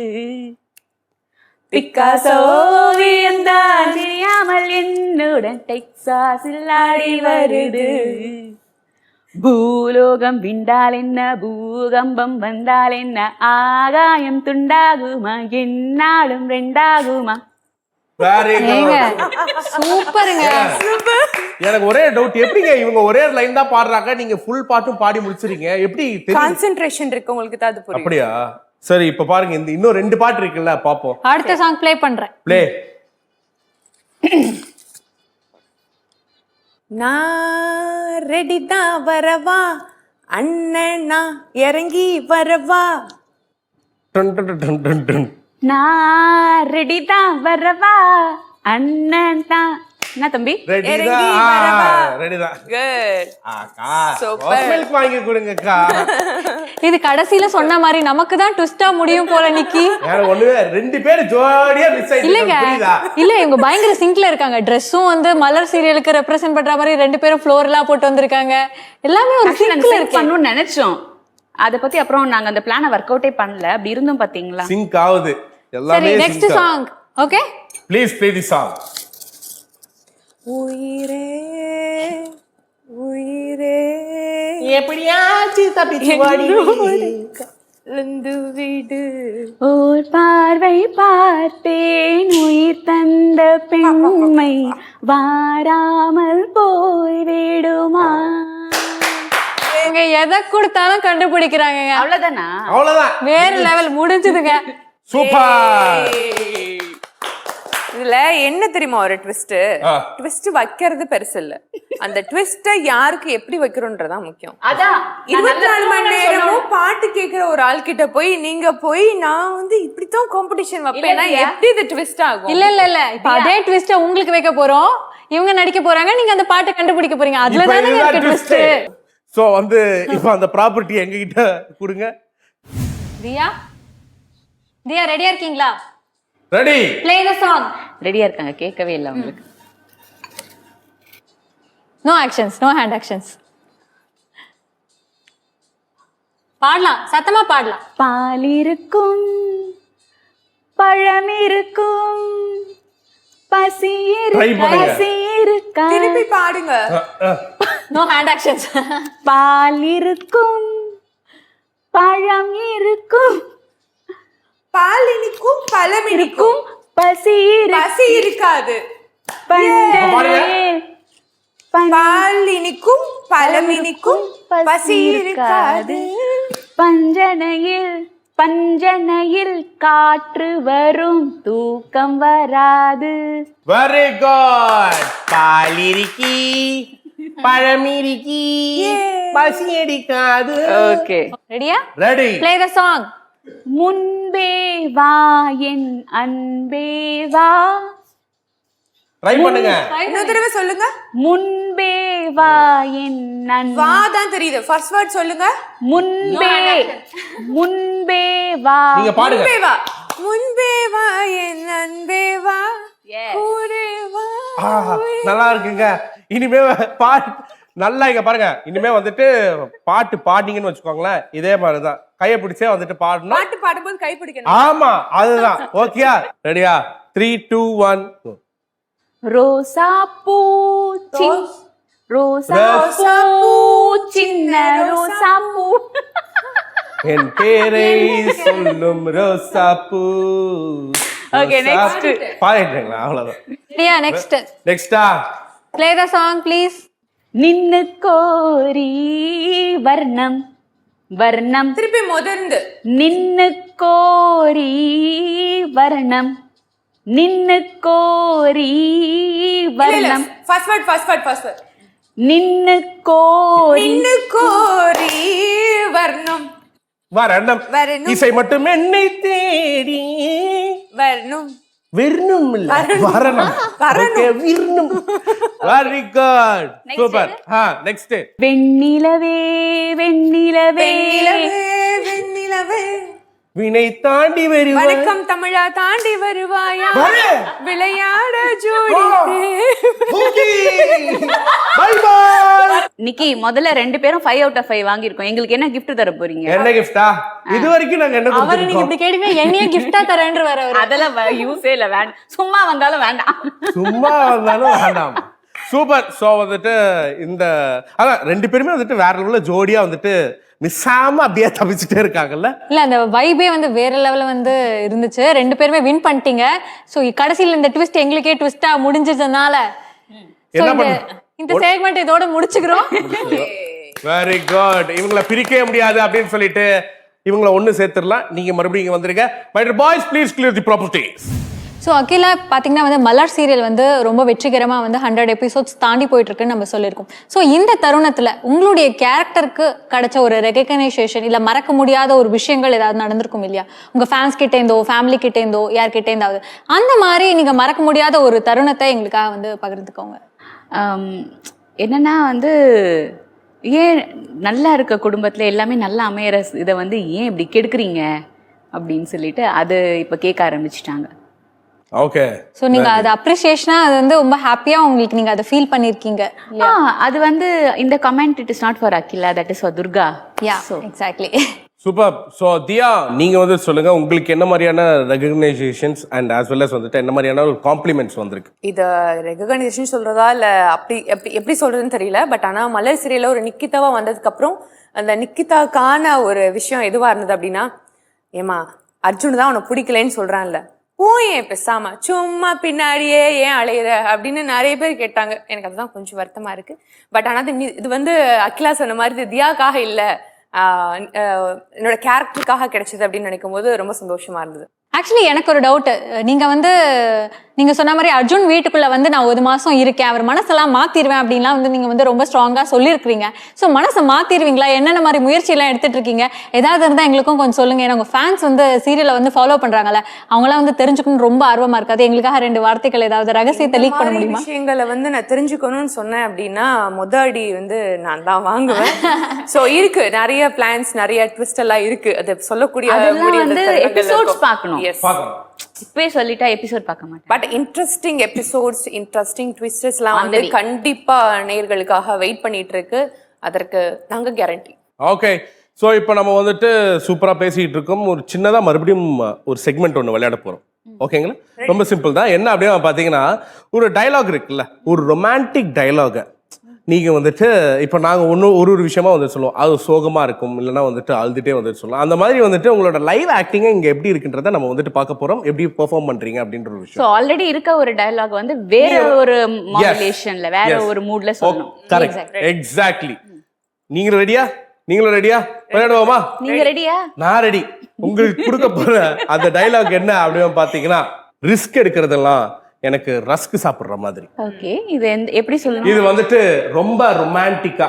பிக்காசோ ஓவியம்தான் தெரியாமல் என்னுடன் டெக்சாஸில் ஆடி வருது. பூலோகம் விண்டால் என்ன, பூகம்பம் வந்தால் என்ன, ஆகாயம் துண்டாகுமா, என்னாலும் ரெண்டாகுமா. ஏங்க சூப்பருங்க. எனக்கு ஒரே டவுட், எப்படிங்க இவங்க ஒரே லைன் தான் பாடுறாங்க, நீங்க ஃபுல் பாட்டும் பாடி முடிச்சிருக்கீங்க, எப்படி தெரியும்? கான்சென்ட்ரேஷன் இருக்கு உங்களுக்கு தான் அது புரியும். அப்படியா? சரி, இப்ப பாருங்க, இந்த இன்னும் 2 பாட்டு இருக்குல்ல, பாப்போம். அடுத்த சாங் ப்ளே பண்றேன். ப்ளே. நான் ரெடி தான் வரவா, அண்ணனா இறங்கி வரவா. Done done done done done. நான் ரெடி தான் வரவா, அண்ணன் தான். என்ன தம்பி? ரெடி இறங்கி தான், வரவா. ரெடி தான். Good. அக்கா, Super. ரோஸ் மில்க் வாங்கி கொடுங்கக்கா. இது கடைசியில சொன்ன மாதிரி நமக்கு தான் ட்விஸ்டா முடியும் போல நிக்கி. எனக்கு ஒண்ணுமே 2 பேர் ஜோடியா மிஸ் இல்லங்க ஆயிட்டாங்க, புரியுதா? இல்ல இவங்க பயங்கர சிங்க்ல இருக்காங்க. ட்ரெஸ்ஸும் வந்து மலர் சீரியலுக்கு ரெப்ரசென்ட் பண்ற மாதிரி 2 பேரும் ஃப்ளோர்லாம் போட்டு வந்திருக்காங்க. எல்லாமே ஒரு Actually, நாங்க சிங்க்ல sync இருக்கு. பண்ணணும்னு நினைச்சோம். அத பத்தி அப்புறம் நாங்க அந்த பிளானை ஒர்க் அவுட்டே பண்ணல. அப்படி இருந்தும் பாத்தீங்களா? சிங்க் ஆகுது சரி எல்லாமே. Next song. Okay please play the song. உயிரே உயிரே எப்படியாச்சு தப்பிச்சு லந்து வீடு. ஓர் பார்வை பார்த்தேன் உயிர் தந்த பெண்மை வாராமல் போய்விடுமா. இவங்க எதை கொடுத்தாலும் கண்டுபிடிக்கிறாங்க. அவ்வளவுதானா? அவ்வளவுதான். வேற லெவல் முடிஞ்சதுங்க. சூப்பர். இதுல என்ன தெரியுமா ஒரு ட்விஸ்ட்? ட்விஸ்ட் வைக்கிறது பெருசு இல்ல, அந்த ட்விஸ்ட யாருக்கு எப்படி வைக்கிறோன்றதான் முக்கியம். அதான் 24 மணி நேரமும் பாட்டு கேட்கிற ஒரு ஆள் கிட்ட போய் நீங்க போய் நான் வந்து இப்படித்தான் காம்படிஷன் வைப்பேன்னா எப்படி இது ட்விஸ்ட் ஆகும்? இல்ல இல்ல இல்ல இப்ப அதே ட்விஸ்ட உங்களுக்கு வைக்க போறோம். இவங்க நடிக்க போறாங்க, நீங்க அந்த பாட்டை கண்டுபிடிக்க போறீங்க. அதுல தானே இருக்கு ட்விஸ்ட். சோ வந்து இப்போ அந்த ப்ராப்பர்ட்டி எங்க கிட்ட கொடுங்க. தியா தியா ரெடியா இருக்கீங்களா? ரெடி. Play the song. ரெடியா இருக்காங்க, கேட்கவே இல்லை அவங்களுக்கு. No actions, no hand actions. பாடலாம், சத்தமா பாடலாம். பால் இருக்கும், பழம் இருக்கும், பசி Try பண்ணுங்க. பசி இருக்கா. திருப்பி பாடுங்க. No hand actions. பால் இருக்கும், பழம் இருக்கும், பால் இனிக்கும் பழம் இனிக்கும், பசி பசி இருக்காது. பஞ்சனையில் பால் இனிக்கும் பழம் இனிக்கும் பசி இருக்காது. பஞ்சனையில் பஞ்சனையில் காற்று வரும், தூக்கம் வராது. Very good. பாலிரிக்கி பழமிரிக்கி பசி அடிக்காது. ஓகே, ரெடியா? ரெடி. Play the song. முன்பே வா என் அன்பே வா. ட்ரை பண்ணுங்க. இன்னொரு தடவை சொல்லுங்க. முன்பே வா என் அன்பே. வா தான் தெரியுது, ஃபர்ஸ்ட் வேர்ட் சொல்லுங்க. முன்பே முன்பே வா. நீங்க பாடுங்க. முன்பே வா, முன்பே வா என் அன்பே வா, கூடே வா. நல்லா இருக்குங்க. இனிமே பாட்டு நல்லா இங்க பாருங்க. இனிமே வந்துட்டு பாட்டு பாடிங்கன்னு வச்சுக்கோங்களேன், இதே மாதிரிதான் கையை பிடிச்சே வந்துட்டு பாடணும். பாட்டு பாடும்போது கை பிடிக்கணும். ஆமா, அதுதான். ஓகேயா? ரெடியா? 3 2 1 ரோசா பூ ரோசா பூ சின்ன ரோசா பூ. என் பேரை சொல்லும் ரோசா பூ. Okay, next. பாடிட்டீங்களா? அவ்வளவுதான். ரெடியா? நெக்ஸ்ட். நெக்ஸ்டா? Play the song please. நின்னு கோரி வர்ணம் வர்ணம். திருப்பி முதர்ந்து. நின்னு கோரி வர்ணம், நின்னு கோரி வர்ணம். First word first word first word. நின்னு கோரி நின்னு கோரி வர்ணம். வரணும். வரணும். இசை மட்டும் என்னை தேடி வரணும். விர்ணும் இல்ல, வரணும். Okay, விர்ணும். Very good. சூப்பர். நெக்ஸ்ட். வெண்ணிலவே வெண்ணிலவே வெண்ணிலவே வெண்ணிலவே வினை தாண்டி வருவாய். வணக்கம் தமிழா தாண்டி வருவாயா விளையாட ஜோடி பை பை. நிக்கி முதல்ல 2 பேரும் 5 out of 5 வாங்கியிருக்கோம். எங்களுக்கு என்ன gift தர போறீங்க? என்ன கிஃப்டா? இது வரைக்கும் நாங்க என்ன அவரு நீங்க கொடுத்திருக்கோம்? இப்படி கேட்டீங்கன்னா என்னைய கிஃப்டா தரேன்னு வர அவரு. அதெல்லாம் யூஸே இல்ல, வேண்டாம். சும்மா வந்தாலும் வேண்டாம். சும்மா வந்தாலும் வேண்டாம். சூப்பர். சோ வந்துட்டு இந்த அதான் 2 பேருமே வந்துட்டு வேற லெவல்ல ஜோடியா வந்துட்டு மிஸ்ஸாம அப்படியே தப்பிச்சுட்டே இருக்காங்கல்ல. இல்ல அந்த வைபே வந்து வேற லெவல்ல வந்து இருந்துச்சு. 2 பேருமே வின் பண்ணிட்டீங்க. சோ கடைசியில இந்த ட்விஸ்ட் எங்களுக்கே ட்விஸ்டா முடிஞ்சதுனால என்ன இந்த பண்ண இந்த செக்மெண்ட் இதோட முடிச்சுக்கிறோம். Very good. இவங்கள பிரிக்கவே முடியாது அப்படின்னு சொல்லிட்டு இவங்கள ஒண்ணு சேர்த்துடலாம். நீங்க மறுபடியும் இங்க வந்துருங்க. My dear boys please clear the properties. So Akila பார்த்தீங்கன்னா வந்து மலர் சீரியல் வந்து ரொம்ப வெற்றிகரமாக வந்து 100 எபிசோட்ஸ் தாண்டி போயிட்டு இருக்குன்னு நம்ம சொல்லியிருக்கோம். ஸோ இந்த தருணத்தில் உங்களுடைய கேரக்டருக்கு கிடைச்ச ஒரு ரெகக்னைசேஷன் இல்லை மறக்க முடியாத ஒரு விஷயங்கள் ஏதாவது நடந்திருக்கும் இல்லையா? உங்கள் ஃபேன்ஸ் கிட்டேருந்தோ ஃபேமிலி கிட்டேருந்தோ யார்கிட்டேருந்தாவது அந்த மாதிரி நீங்கள் மறக்க முடியாத ஒரு தருணத்தை எங்களுக்காக வந்து பகிர்ந்துக்கோங்க. என்னன்னா வந்து ஏன் நல்லா இருக்க குடும்பத்துல எல்லாமே நல்லா அமையற இதை வந்து ஏன் இப்படி கெடுக்குறீங்க அப்படின்னு சொல்லிட்டு அது இப்போ கேட்க ஆரம்பிச்சிட்டாங்க. ஓகே. ஸோ நீங்க அது அப்ரிசியேஷனா அது வந்து ரொம்ப ஹாப்பியா உங்களுக்கு நீங்க அதை ஃபீல் பண்ணிருக்கீங்க. அது வந்து இந்த comment it is not for Akila, that is for Durga. Yeah exactly. Super. So Diya நீங்க வந்து சொல்லுங்க உங்களுக்கு என்ன மாதிரியான recognitions and as well as வந்துட்டு என்ன மாதிரியான ஒரு காம்ப்ளிமெண்ட்ஸ் வந்திருக்கு? இத ரெகக்னைசேஷன் சொல்றதா இல்ல அப்படி எப்படி சொல்றதுன்னு தெரியல. பட் ஆனா மலர் சீரியல்ல ஒரு நிக்கிதாவா வந்ததுக்கு அப்புறம் அந்த நிக்கிதாக்கான ஒரு விஷயம் எதுவா இருந்தது அப்படின்னா, ஏமா அர்ஜுன் தான் உனக்கு பிடிக்கலன்னு சொல்றான்ல, ஏன் பேசாம சும்மா பின்னாடியே ஏன் அலையிற அப்படின்னு நிறைய பேர் கேட்டாங்க. எனக்கு அதுதான் கொஞ்சம் வருத்தமா இருக்கு. பட் ஆனா இது வந்து அகிலா சொன்ன மாதிரி இது தியாக்காக இல்ல, என்னோட கேரக்டருக்காக கிடைச்சது அப்படின்னு நினைக்கும் போது ரொம்ப சந்தோஷமா இருந்தது. ஆக்சுவலி எனக்கு ஒரு டவுட். நீங்க சொன்ன மாதிரி அர்ஜுன் வீட்டுக்குள்ள வந்து நான் 1 மாசம் இருக்கேன், அவர் மனசெல்லாம் மாத்திருவேன் அப்படின்லாம் வந்து நீங்க வந்து ரொம்ப ஸ்ட்ராங்கா சொல்லியிருக்கீங்க. ஸோ மனசை மாத்திருவீங்களா? என்னென்ன மாதிரி முயற்சி எல்லாம் எடுத்துட்டு இருக்கீங்க? ஏதாவது இருந்தா எங்களுக்கும் கொஞ்சம் சொல்லுங்க. ஏன்னா உங்க ஃபேன்ஸ் வந்து சீரியலை வந்து ஃபாலோ பண்றாங்கல்ல, அவங்களாம் வந்து தெரிஞ்சுக்கணும்னு ரொம்ப ஆர்வமா இருக்காது. எங்களுக்காக 2 வார்த்தைகள் ஏதாவது ரகசியத்தை லீக் பண்ண முடியுமா? விஷயங்களை வந்து நான் தெரிஞ்சுக்கணும்னு சொன்னேன் அப்படின்னா முதடி வந்து நான் தான் வாங்குவேன். ஸோ இருக்கு நிறைய பிளான்ஸ், நிறைய ட்விஸ்ட் எல்லாம் இருக்கு. அது சொல்லக்கூடிய எபிசோட்ஸ் பார்க்கணும். பார்க்கணும். இப்பவே சொல்லிட்டா எபிசோட் பார்க்க மாட்டேன். But interesting episodes, interesting twists எல்லாம் வந்து கண்டிப்பா நேயர்களுக்காக வெயிட் பண்ணிட்டு இருக்கு. அதற்கு நாங்க கேரண்டி. ஓகே. ஸோ இப்போ நம்ம வந்துட்டு சூப்பரா பேசிட்டு இருக்கோம். ஒரு சின்னதா மறுபடியும் ஒரு செக்மெண்ட் ஒன்று விளையாட போறோம். ஓகேங்களா? ரொம்ப சிம்பிள் தான். என்ன அப்படியே பாத்தீங்கன்னா ஒரு டயலாக் இருக்குல்ல, ஒரு ரொமான்டிக் டயலாக நீங்க வந்துட்டு இப்போ நாங்க ஒரு விஷயமா வந்து சொல்லுவோம். அது சோகமா இருக்கும், இல்லைன்னா வந்துட்டு அழுதுட்டே வந்துட்டு சொல்லலாம். அந்த மாதிரி வந்துட்டு உங்களோட லைவ் ஆக்டிங் இங்க எப்படி இருக்குன்றத நம்ம வந்துட்டு பார்க்க போறோம். எப்படி பெர்ஃபார்ம் பண்றீங்க அப்படின்ற ஒரு விஷயம். சோ ஆல்ரெடி இருக்க ஒரு டயலாக் வந்து வேற ஒரு மாடுலேஷன்ல வேற ஒரு மூட்ல சொல்லணும். கரெக்ட். எக்ஸாக்ட்லி. நீங்களும் ரெடியா விளையாடுவோமா? நீங்க ரெடியா? நான் ரெடி. உங்களுக்கு கொடுக்க போற அந்த டயலாக் என்ன அப்படின்னு பாத்தீங்கன்னா, ரிஸ்க் எடுக்கிறதெல்லாம் எனக்கு ரஸ்க் சாப்பிடுற மாதிரி. ஓகே. இது எப்படி சொல்லணும்? இது வந்துட்டு ரொம்ப ரொமான்டிக்கா.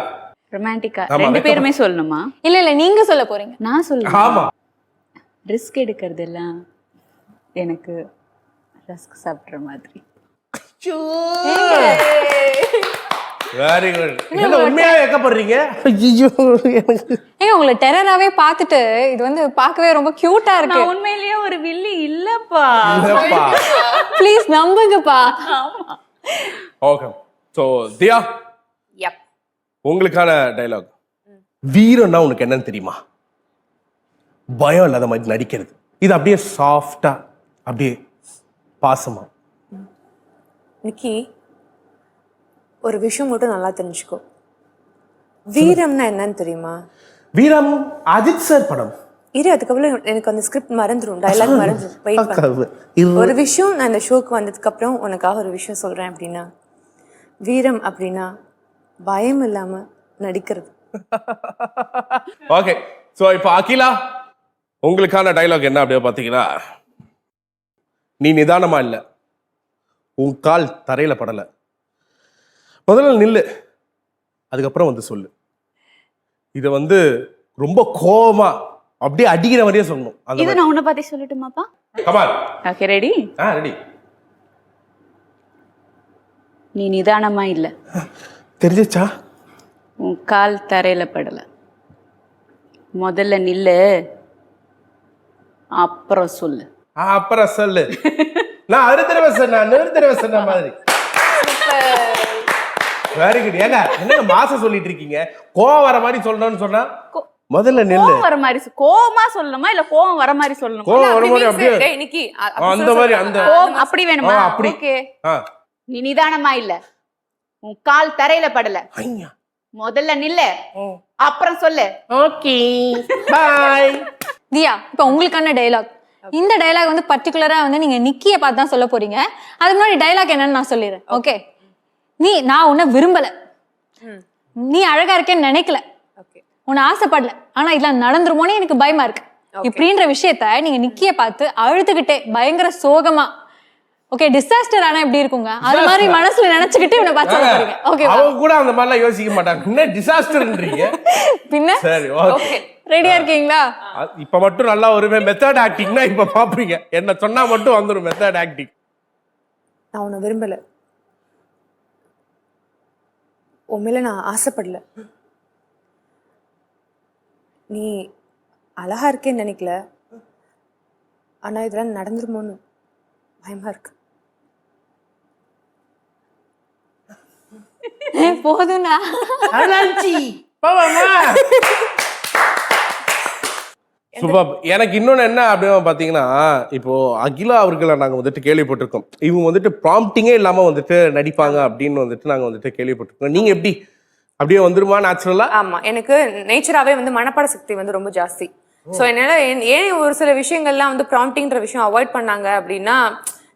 2 பேருமே சொல்லணுமா? இல்ல நீங்க சொல்ல போறீங்க. நான் சொல்லுவேன். ஆமா. ரிஸ்க் எடுக்கிறதெல்லாம் எனக்கு ரஸ்க் சாப்பிடுற மாதிரி. Very good. என்ன உண்மையாவே வெக்கப்படுறீங்க? ஐயோ ஏங்க உங்களை டெரராவே பார்த்துட்டு இது வந்து பார்க்கவே ரொம்ப கியூட்டா இருக்கு. நான் உண்மையிலேயே ஒரு வில்லி இல்லப்பா. ப்ளீஸ் நம்புங்கப்பா. ஓகே. சோ தியா, யப், உங்களுக்கான டயலாக். வீரன்னா உனக்கு என்னன்னு தெரியுமா? பயம் இல்லாத மாதிரி நடிக்கிறது. இது அப்படியே சாஃப்டா, அப்படியே பாசமா. நிக்கி, ஒரு விஷயம் மட்டும் நல்லா தெரிஞ்சுக்கோ. வீரம்னா என்னன்னு தெரியுமா? வீரம் அஜித் சார் படம். அதுக்கப்புறம் எனக்கு அந்த ஸ்கிரிப்ட் மறந்துடும், டைலாக் மறந்துடும். வெயிட் பண்ணு. ஒரு விஷயம் நான் இந்த ஷோக்கு வந்ததுக்கு அப்புறம் உனக்காக ஒரு விஷயம் சொல்றேன். அப்படின்னா வீரம் அப்படின்னா பயம் இல்லாம நடிக்கிறது. ஓகே. சோ இப்போ அகிலா, உங்களுக்கான டயலாக் என்ன அப்படியே பாத்தீங்கன்னா, நீ நிதானமா இல்ல, உன் கால் தரையில படல, முதல்ல நில்லு, அதுக்கப்புறம் வந்து சொல்லு. இத வந்து ரொம்ப கோவமா அப்படியே அடிக்கிற மாதிரியே சொல்லணும். இது நான் உன்னை பத்தி சொல்லட்டுமாப்பா? கமான். Okay, ready? ரெடி. நீ நிதானமா இல்ல, தெரிஞ்சிச்சா? உன் கால் தரையில படல, முதல்ல நில்லு, அப்புறம் சொல்லு. அப்புறம் சொல்லு. நான் ஒரு சொன்ன மாதிரி. Very good. ஏங்க என்ன மாசம் சொல்லிட்டு இருக்கீங்க? கோவம் வர மாதிரி சொல்லணும்னு சொன்னா முதல்ல நெல்லு. கோவம் வர மாதிரி கோவமா சொல்லணுமா இல்ல கோவம் வர மாதிரி சொல்லணுமா? கோவம் வர மாதிரி அப்படியே அந்த மாதிரி அந்த கோவம் அப்படி வேணுமா? அப்படி. ஓகே. நீ நிதானமா இல்ல, உன் கால் தரையில படல, முதல்ல நில்லு, அப்புறம் சொல்லு. Okay bye. தியா, இப்போ உங்களுக்கான டயலாக். இந்த டயலாக் வந்து பர்டிகுலரா வந்து நீங்க நிக்கிய பார்த்து தான் சொல்ல போறீங்க. அதுக்கு முன்னாடி டயலாக் என்னன்னு நான் சொல்லிடுறேன். ஓகே. நான் உன்னை விரும்பல, நீ அழகா இருக்கேன்னு நினைக்கல, உன்னை ஆசைப்படல, ஆனா இதெல்லாம் நடந்துருமோன்னு எனக்கு பயமா இருக்கு. இப்படின்ற விஷயத்த நீங்க நிக்கிய பார்த்து அழுதுகிட்டே பயங்கர சோகமா, ஓகே டிசாஸ்டர் ஆனா எப்படி இருக்குங்க அது மாதிரி மனசுல நினைச்சுக்கிட்டு இவனை பார்த்து சொல்ல போறீங்க. ஓகே. அவங்க கூட அந்த மாதிரிலாம் யோசிக்க மாட்டாங்க. என்ன டிசாஸ்டர்ன்றீங்க? பின்ன சரி ஓகே. ரெடியா இருக்கீங்களா? இப்ப மட்டும் நல்லா ஒரு மெத்தட் ஆக்டிங்னா இப்ப பாப்பீங்க. என்ன சொன்னா மட்டும் வந்துரும் மெத்தட் ஆக்டிங். நான் உன்னை விரும்பல, உண்மையில நான் ஆசைப்படல, நீ அழகா இருக்கேன்னு நினைக்கல, ஆனா இதெல்லாம் நடந்துருமோன்னு பயமா இருக்கு. போதும்டா. சூப்பர். எனக்கு இன்னொன்னு என்ன அப்படின்னு பாத்தீங்கன்னா, இப்போ அகிலா அவர்களை நாங்க வந்துட்டு கேள்விப்பட்டிருக்கோம். இவங்க வந்துட்டு ப்ராம்ப்டிங்கே இல்லாம வந்துட்டு நடிப்பாங்க அப்படின்னு வந்துட்டு நாங்க வந்துட்டு கேள்விப்பட்டிருக்கோம். நீங்க எப்படி அப்படியே வந்துருமா நேச்சுரலா? ஆமா, எனக்கு நேச்சராவே வந்து மனப்பாட சக்தி வந்து ரொம்ப ஜாஸ்தி. ஸோ என்னால ஏன் ஒரு சில விஷயங்கள்லாம் வந்து ப்ராம்ப்டிங்கிற விஷயம் அவாய்ட் பண்ணாங்க அப்படின்னா,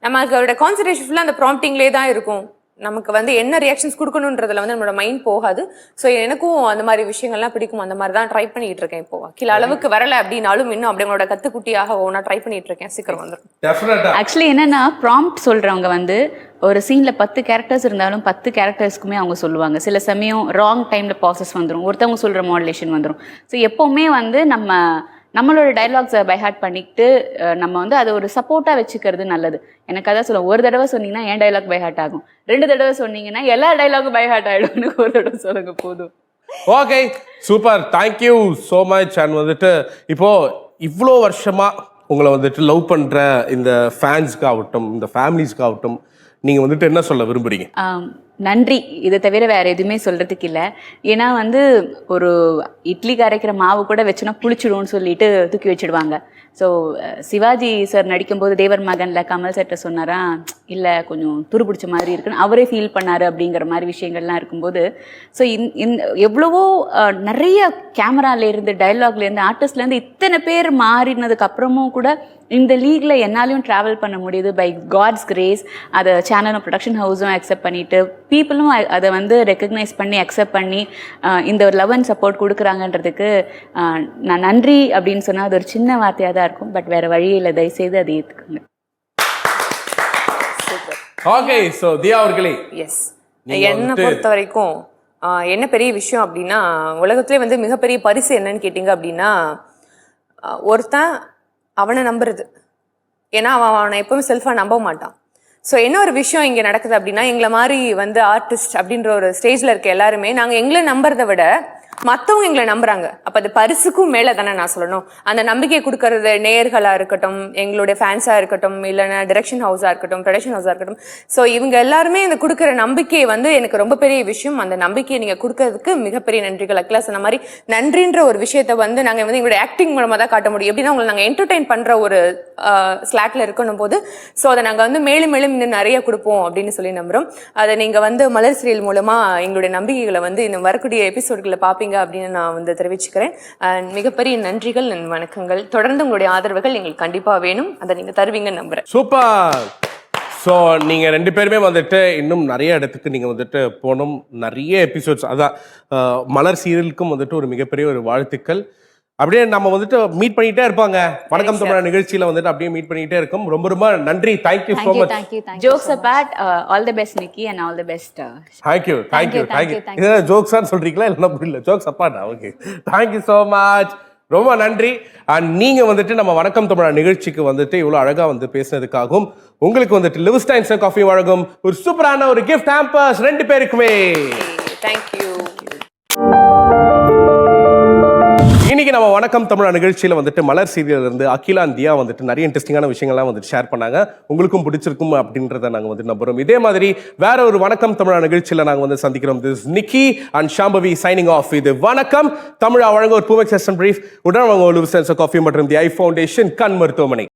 நமக்கு அவரோட கான்சன்ட்ரேஷன் ஃபுல்லாக அந்த ப்ராம்ப்டிங்லேயே தான் இருக்கும். நமக்கு வந்து என்ன ரியாக்ஷன்ஸ் கொடுக்கணுன்றதுல வந்து நம்மளோட மைண்ட் போகாது. ஸோ எனக்கும் அந்த மாதிரி விஷயங்கள்லாம் பிடிக்கும். அந்த மாதிரி தான் ட்ரை பண்ணிட்டு இருக்கேன். இப்போ அகில அளவுக்கு வரல அப்படின்னாலும் இன்னும் அப்படிங்களோட கத்துக்குட்டியாக ஒன்றா ட்ரை பண்ணிட்டு இருக்கேன். சீக்கிரம் வந்துடும். ஆக்சுவலி என்னன்னா, ப்ராம்ப்ட் சொல்றவங்க வந்து ஒரு சீன்ல 10 கேரக்டர்ஸ் இருந்தாலும் 10 கேரக்டர்ஸ்க்குமே அவங்க சொல்லுவாங்க. சில சமயம் ராங் டைம்ல பாசஸ் வந்துடும், ஒருத்தவங்க சொல்ற மாடுலேஷன் வந்துடும். ஸோ எப்பவுமே வந்து நம்மளோட டைலாக்ஸை பைஹார்ட் பண்ணிக்கிட்டு நம்ம வந்து அதை ஒரு சப்போர்ட்டா வச்சுக்கிறது நல்லது. எனக்கு அதான் சொல்லுவேன், ஒரு தடவை சொன்னீங்கன்னா என் டைலாக் பைஹார்ட் ஆகும், 2 தடவை சொன்னீங்கன்னா எல்லா டைலாக்கும் பைஹார்ட் ஆகிடும். ஒரு தடவை சொல்லுங்க போதும். Okay super, thank you so much. And வந்துட்டு இப்போ இவ்வளோ வருஷமா உங்களை வந்துட்டு லவ் பண்ற இந்த ஃபேன்ஸ்க்கு ஆகட்டும், இந்த ஃபேமிலிஸ்க்கு ஆகட்டும், நீங்க வந்துட்டு என்ன சொல்ல விரும்புறீங்க? நன்றி. இதை தவிர வேற எதுவுமே சொல்றதுக்கு இல்லை. ஏன்னா வந்து ஒரு இட்லிக்கு அரைக்கிற மாவு கூட வச்சுனா புளிச்சிடும்னு சொல்லிட்டு தூக்கி வச்சிடுவாங்க. ஸோ சிவாஜி சார் நடிக்கும்போது தேவர் மகன்ல கமல் சார்ட்ட சொன்னாரா, இல்லை கொஞ்சம் துரு பிடிச்ச மாதிரி இருக்குன்னு அவரே ஃபீல் பண்ணாரு அப்படிங்கிற மாதிரி விஷயங்கள்லாம் இருக்கும்போது, ஸோ எவ்வளவோ நிறைய கேமராலேருந்து டைலாக்லேருந்து ஆர்டிஸ்ட்லேருந்து இத்தனை பேர் மாறினதுக்கு அப்புறமும் கூட இந்த லீக்ல என்னாலையும் ட்ராவல் பண்ண முடியுது பை காட்ஸ் கிரேஸ். அதை சேனலும் ப்ரொடக்ஷன் ஹவுஸும் அக்செப்ட் பண்ணிட்டு, பீப்புளும் அதை வந்து ரெக்கக்னைஸ் பண்ணி அக்செப்ட் பண்ணி இந்த ஒரு லவ் அண்ட் சப்போர்ட் கொடுக்குறாங்கன்றதுக்கு நான் நன்றி அப்படின்னு சொன்னால் அது ஒரு சின்ன வார்த்தையாக தான் இருக்கும். பட் வேற வழியில் தயவுசெய்து அதை ஏற்றுக்குங்க. ஓகே. ஸோ தியா அவர்களே, எஸ், என்னை பொறுத்த வரைக்கும் என்ன பெரிய விஷயம் அப்படின்னா, உலகத்திலே வந்து மிகப்பெரிய பரிசு என்னன்னு கேட்டிங்க அப்படின்னா, ஒருத்தன் அவனை நம்புறது. ஏன்னா அவனை எப்பவுமே செல்ஃபாக நம்ப மாட்டான். ஸோ என்ன ஒரு விஷயம் இங்கே நடக்குது அப்படின்னா, எங்களை மாதிரி வந்து ஆர்டிஸ்ட் அப்படின்ற ஒரு ஸ்டேஜில் இருக்க எல்லாருமே நாங்கள் எங்களை நம்புறதை விட மற்றவங்க எங்களை நம்புறாங்க. அப்போ அது பரிசுக்கும் மேலே தானே நான் சொல்லணும். அந்த நம்பிக்கை கொடுக்கறது நேயர்களாக இருக்கட்டும், எங்களுடைய ஃபேன்ஸாக இருக்கட்டும், இல்லைன்னா டிரெக்ஷன் ஹவுஸாக இருக்கட்டும், ப்ரொடக்ஷன் ஹவுஸாக இருக்கட்டும். ஸோ இவங்க எல்லாருமே இந்த கொடுக்குற நம்பிக்கை வந்து எனக்கு ரொம்ப பெரிய விஷயம். அந்த நம்பிக்கையை நீங்கள் கொடுக்கறதுக்கு மிகப்பெரிய நன்றிகள். அகிலா சொன்ன மாதிரி நன்றின்ற ஒரு விஷயத்த வந்து நாங்கள் வந்து எங்களுடைய ஆக்டிங் மூலமாக தான் காட்ட முடியும். எப்படின்னா உங்களை நாங்கள் என்டர்டெயின் பண்ணுற ஒரு ஸ்லாட்ல இருக்கணும் போது, ஸோ அதை நாங்கள் வந்து மேலும் மேலும் இன்னும் நிறைய கொடுப்போம் அப்படின்னு சொல்லி நம்புகிறோம். அதை நீங்கள் வந்து மலர் சீரியல் மூலமாக எங்களுடைய நம்பிக்கைகளை வந்து இந்த வரக்கூடிய எபிசோடுகளை பார்ப்பீங்க அப்படின்னு நான் வந்து தெரிவிச்சுக்கிறேன். மிகப்பெரிய நன்றிகள், வணக்கங்கள். தொடர்ந்து உங்களுடைய ஆதரவுகள் எங்களுக்கு கண்டிப்பா வேணும். அதை நீங்க தருவீங்கன்னு நம்புறேன். சூப்பர். ஸோ நீங்க 2 பேருமே வந்துட்டு இன்னும் நிறைய இடத்துக்கு நீங்க வந்துட்டு போகணும். நிறைய எபிசோட்ஸ், அதான் மலர் சீரியலுக்கும் வந்துட்டு ஒரு மிகப்பெரிய ஒரு வாழ்த்துக்கள். அப்படியே நம்ம வந்துட்டு மீட் பண்ணிட்டே இருப்பாங்க. வணக்கம் தமிழா நிகழ்ச்சியில வந்துட்டு அப்படியே மீட் பண்ணிட்டே இருக்கும். ரொம்ப ரொம்ப நன்றி. Thank you so much. Jokes apart, all the best Nikki and all the best. Thank you. இது ஜோக்ஸான்னு சொல்றீங்களா இல்லைன்னா புரியல? ஜோக்ஸ் அப்பார்ட்டா? Okay, thank you so much. ரொம்ப நன்றி. அண்ட் நீங்க வந்துட்டு நம்ம வணக்கம் தமிழா நிகழ்ச்சிக்கு வந்துட்டு இவ்வளவு அழகா வந்து பேசுனதுக்காகவும் உங்களுக்கு வந்துட்டு லிவ்ஸ்டைன்ஸ் காஃபி வழங்கும் ஒரு சூப்பரான ஒரு கிஃப்ட் ஹாம்பர்ஸ் 2 பேருக்குமே தேங்க்யூ. இன்னைக்கு நம்ம வணக்கம் தமிழா நிகழ்ச்சியில வந்துட்டு மலர் சீரியல்ல இருந்து அகிலா தியா வந்துட்டு நிறைய இன்ட்ரெஸ்டிங்கான விஷயங்கள்லாம் வந்துட்டு ஷேர் பண்ணாங்க. உங்களுக்கும் பிடிச்சிருக்கும் அப்படின்றத நாங்க வந்து நம்புறோம். இதே மாதிரி வேற ஒரு வணக்கம் தமிழா நிகழ்ச்சியில நாங்க வந்து சந்திக்கிறோம். This Nikki and Shambhavi signing off. இது வணக்கம் தமிழா வழங்க ஒரு பூமெக்ஸ் வெஸ்டர்ன் பிரீஃப் உடன் அவங்க காஃபி மற்றும் தி ஐ ஃபவுண்டேஷன் கண் மருத்துவமனை.